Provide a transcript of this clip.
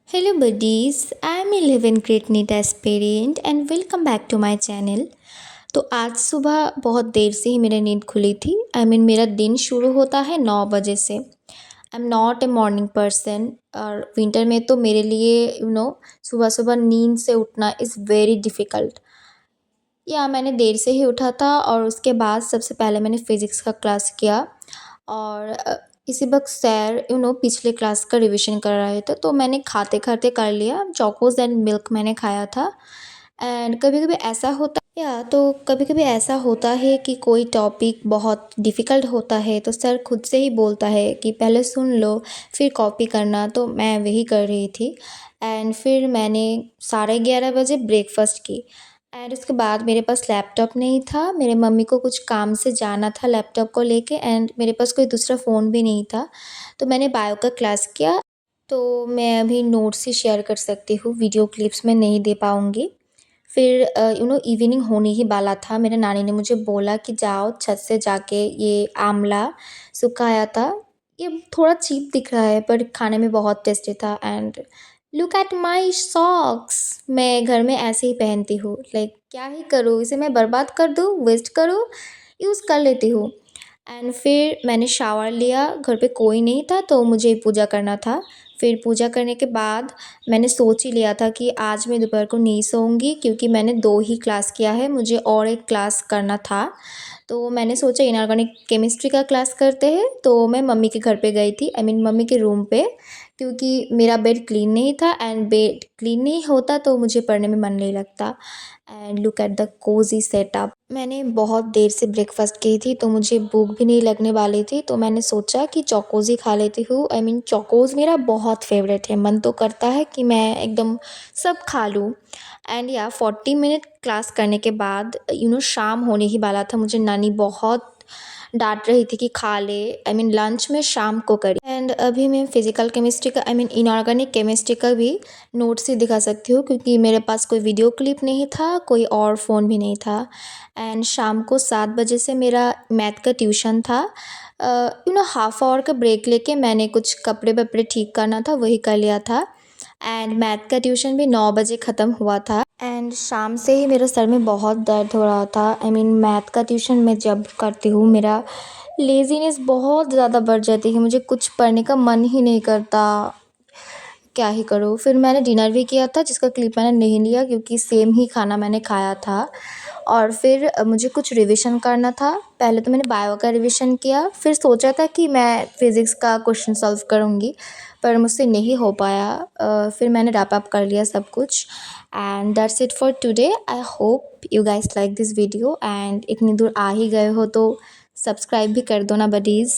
Hello buddies, I am 11 Great NEET aspirant and welcome back to my channel। तो आज सुबह बहुत देर से ही मेरी नींद खुली थी। मेरा दिन शुरू होता है 9 बजे से। I am not a morning person और विंटर में तो मेरे लिए सुबह सुबह नींद से उठना इज़ वेरी डिफ़िकल्ट। या मैंने देर से ही उठा था और उसके बाद सबसे पहले मैंने फ़िज़िक्स का क्लास किया और इसी वक्त सर पिछले क्लास का रिवीजन कर रहे थे तो मैंने खाते खाते कर लिया। चोकोज़ एंड मिल्क मैंने खाया था। एंड कभी कभी ऐसा होता या तो कभी कभी ऐसा होता है कि कोई टॉपिक बहुत डिफ़िकल्ट होता है तो सर खुद से ही बोलता है कि पहले सुन लो फिर कॉपी करना, तो मैं वही कर रही थी। एंड फिर मैंने 11:30 बजे ब्रेकफास्ट की। एंड उसके बाद मेरे पास लैपटॉप नहीं था, मेरे मम्मी को कुछ काम से जाना था लैपटॉप को लेके एंड मेरे पास कोई दूसरा फ़ोन भी नहीं था। तो मैंने बायो का क्लास किया। तो मैं अभी नोट्स ही शेयर कर सकती हूँ, वीडियो क्लिप्स में नहीं दे पाऊँगी। फिर इवनिंग होने ही वाला था, मेरे नानी ने मुझे बोला कि जाओ छत से जाके ये आंवला सुखाया था। ये थोड़ा चीप दिख रहा है पर खाने में बहुत टेस्टी था। And look at my socks, मैं घर में ऐसे ही पहनती हूँ। लाइक क्या ही करूँ, इसे मैं बर्बाद कर दूँ, वेस्ट करूँ, यूज़ कर लेती हूँ। एंड फिर मैंने शावर लिया, घर पे कोई नहीं था तो मुझे पूजा करना था। फिर पूजा करने के बाद मैंने सोच ही लिया था कि आज मैं दोपहर को नहीं सोऊंगी क्योंकि मैंने 2 ही क्लास किया है, मुझे और एक क्लास करना था। तो मैंने सोचा इनऑर्गेनिक केमिस्ट्री का क्लास करते हैं, तो मैं मम्मी के घर पे गई थी, मम्मी के रूम पे, क्योंकि मेरा बेड क्लीन नहीं था एंड बेड क्लीन नहीं होता तो मुझे पढ़ने में मन नहीं लगता। And look at the cosy setup. मैंने बहुत देर से ब्रेकफास्ट की थी तो मुझे भूख भी नहीं लगने वाली थी, तो मैंने सोचा कि चोकोज़ ही खा लेती हूँ। चोकोज़ मेरा बहुत फ़ेवरेट है, मन तो करता है कि मैं एकदम सब खा लूँ। एंड या 40 मिनट क्लास करने के बाद शाम होने ही वाला था, मुझे नानी बहुत डांट रही थी कि खा ले, लंच में शाम को करी। एंड अभी मैं फ़िज़िकल केमिस्ट्री का इनऑर्गेनिक केमिस्ट्री का भी नोट्स ही दिखा सकती हूँ क्योंकि मेरे पास कोई वीडियो क्लिप नहीं था, कोई और फ़ोन भी नहीं था। एंड शाम को 7 बजे से मेरा मैथ का ट्यूशन था। हाफ आवर का ब्रेक लेके मैंने कुछ कपड़े वपड़े ठीक करना था, वही कर लिया था। एंड मैथ का ट्यूशन भी 9 बजे ख़त्म हुआ था। एंड शाम से ही मेरे सर में बहुत दर्द हो रहा था। मैथ का ट्यूशन मैं जब करती हूँ मेरा लेज़ीनेस बहुत ज़्यादा बढ़ जाती है, मुझे कुछ पढ़ने का मन ही नहीं करता। क्या ही करूँ। फिर मैंने डिनर भी किया था जिसका क्लिप मैंने नहीं लिया क्योंकि सेम ही खाना मैंने खाया था। और फिर मुझे कुछ रिविज़न करना था। पहले तो मैंने बायो का रिविज़न किया, फिर सोचा था कि मैं फ़िज़िक्स का क्वेश्चन सॉल्व करूँगी, पर मुझसे नहीं हो पाया। फिर मैंने रैप अप कर लिया सब कुछ। And that's it for today. I hope you guys like this video and इतनी दूर आ ही गए हो तो सब्सक्राइब भी कर दो ना बडीज़।